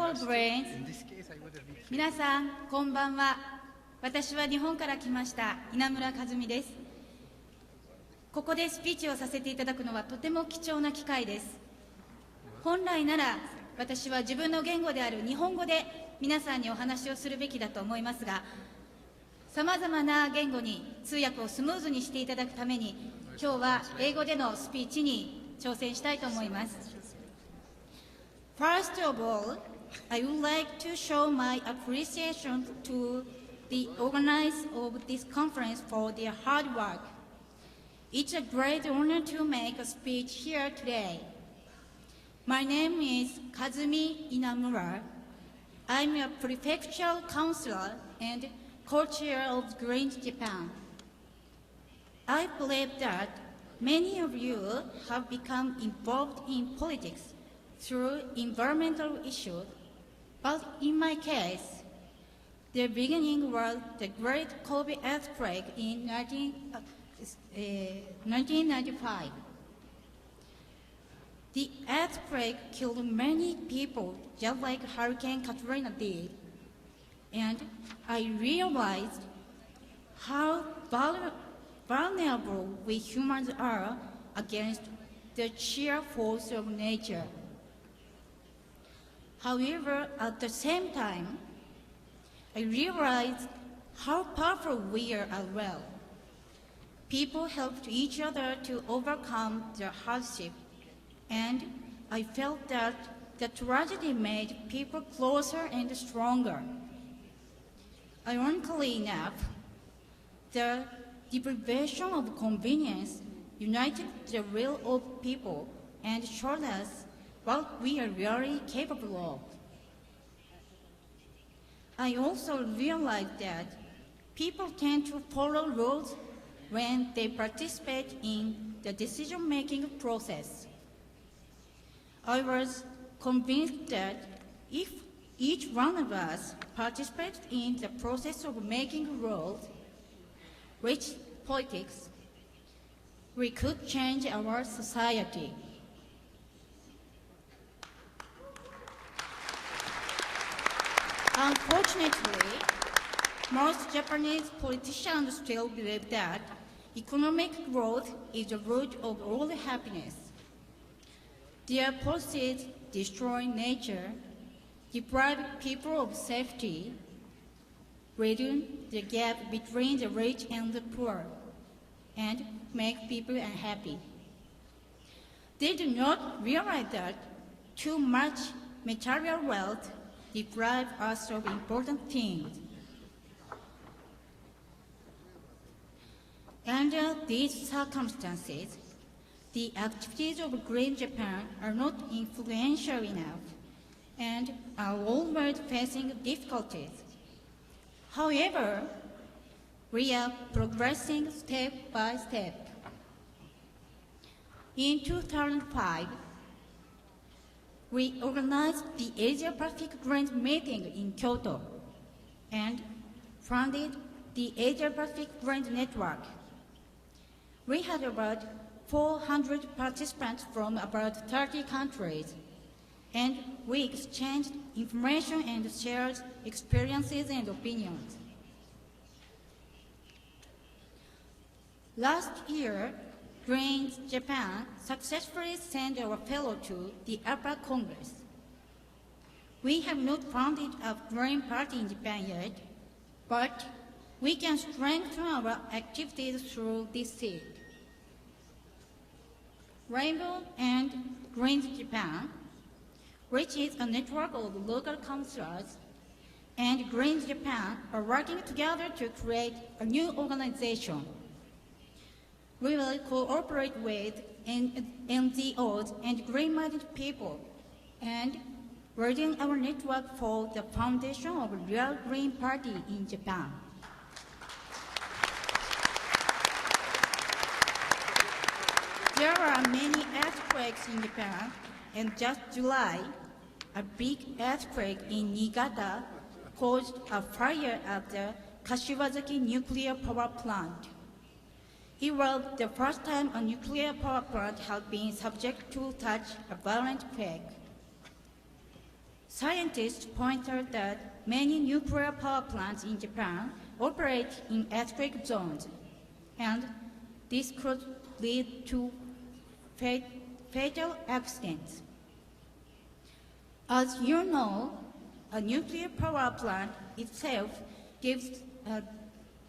Honorable Brains、皆さん、こんばんは。私は日本から来ました稲村和美です。ここでスピーチをさせていただくのはとても貴重な機会です。本来なら私は自分の言語である日本語で皆さんにお話をするべきだと思いますが、さまざまな言語に通訳をスムーズにしていただくために、今日は英語でのスピーチに挑戦したいと思います。First of all, I would like to show my appreciation to the organizers of this conference for their hard work. It's a great honor to make a speech here today. My name is Kazumi Inamura. I'm a prefectural counselor and co-chair of Green Japan. I believe that many of you have become involved in politics through environmental issues, but in my case, the beginning was the great Kobe earthquake in 1995. The earthquake killed many people, just like Hurricane Katrina did, and I realized how vulnerable we humans are against the sheer force of nature. However, at the same time, I realized how powerful we are as well. People helped each other to overcome the hardship, and I felt that the tragedy made people closer and stronger. Ironically enough, the deprivation of convenience united the will of people and showed us what we are really capable of. I also realized that people tend to follow rules when they participate in the decision-making process. I was convinced that if each one of us participated in the process of making rules, which politics, we could change our society. Unfortunately, most Japanese politicians still believe that economic growth is the root of all happiness. Their policies destroy nature, deprive people of safety, widen the gap between the rich and the poor, and make people unhappy. They do not realize that too much material wealth deprives us of important things. Under these circumstances, the activities of Green Japan are not influential enough and are always facing difficulties. However, we are progressing step by step. In 2005, we organized the Asia-Pacific Green Meeting in Kyoto and founded the Asia-Pacific Green Network. We had about 400 participants from about 30 countries, and we exchanged information and shared experiences and opinions. Last year, Green Japan successfully sent our fellow to the Upper Congress. We have not founded a Green Party in Japan yet, but we can strengthen our activities through this seat. Rainbow and Green Japan, which is a network of local councillors, and Green Japan are working together to create a new organization. We will cooperate with NGOs and green-minded people and building our network for the foundation of a real Green Party in Japan. There are many earthquakes in Japan, and just July, a big earthquake in Niigata caused a fire at the Kashiwazaki nuclear power plant. It was the first time a nuclear power plant had been subject to such a violent quake. Scientists point out that many nuclear power plants in Japan operate in earthquake zones, and this could lead to fatal accidents. As you know, a nuclear power plant itself gives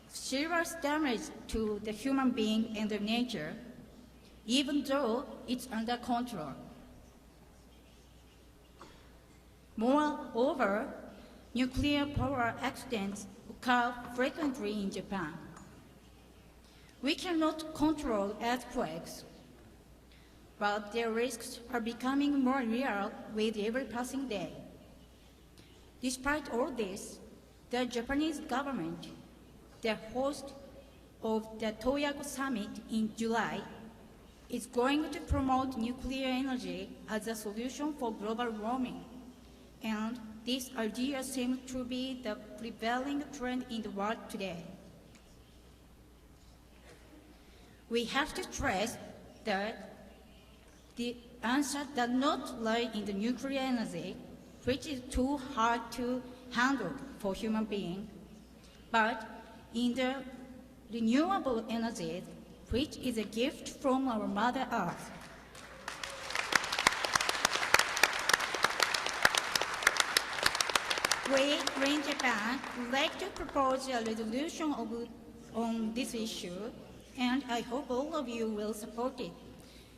serious damage to the human being and the nature, even though it's under control. Moreover, nuclear power accidents occur frequently in Japan. We cannot control earthquakes, but their risks are becoming more real with every passing day. Despite all this, the Japanese government, the host of the Toyaku Summit in July, is going to promote nuclear energy as a solution for global warming. And this idea seems to be the prevailing trend in the world today. We have to stress that the answer does not lie in the nuclear energy, which is too hard to handle for human beings, but in the renewable energies, which is a gift from our Mother Earth. We, Green Japan, would like to propose a resolution on this issue, and I hope all of you will support it.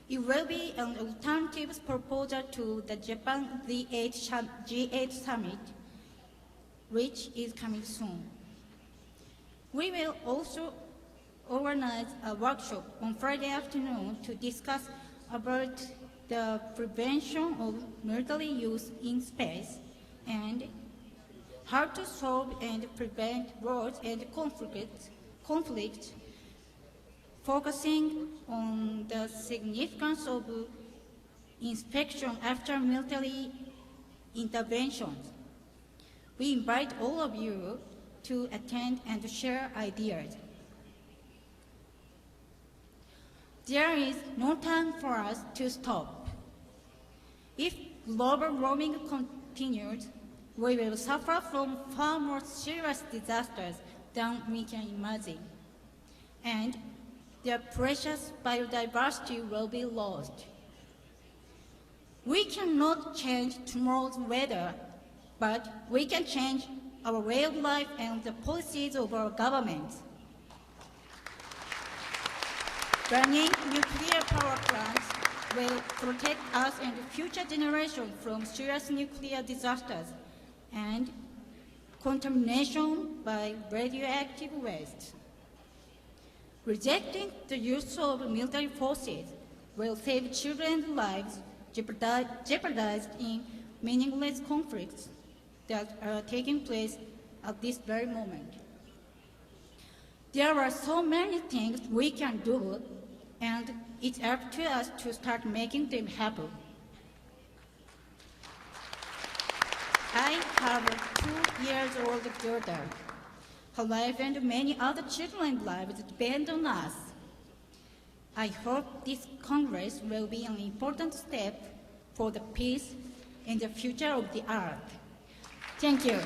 It will be an alternative proposal to the Japan G8 Summit, which is coming soon. We will also organize a workshop on Friday afternoon to discuss about the prevention of military use in space and how to solve and prevent wars and conflicts, focusing on the significance of inspection after military interventions. We invite all of you to attend and share ideas. There is no time for us to stop. If global warming continues, we will suffer from far more serious disasters than we can imagine, and their precious biodiversity will be lost. We cannot change tomorrow's weather, but we can change our way of life and the policies of our governments. Burning nuclear power plants will protect us and future generations from serious nuclear disasters and contamination by radioactive waste. Rejecting the use of military forces will save children's lives jeopardized in meaningless conflicts that are taking place at this very moment. There are so many things we can do, and it's up to us to start making them happen. I have a 2-year-old daughter. Her life and many other children's lives depend on us. I hope this Congress will be an important step for the peace and the future of the earth. Thank you.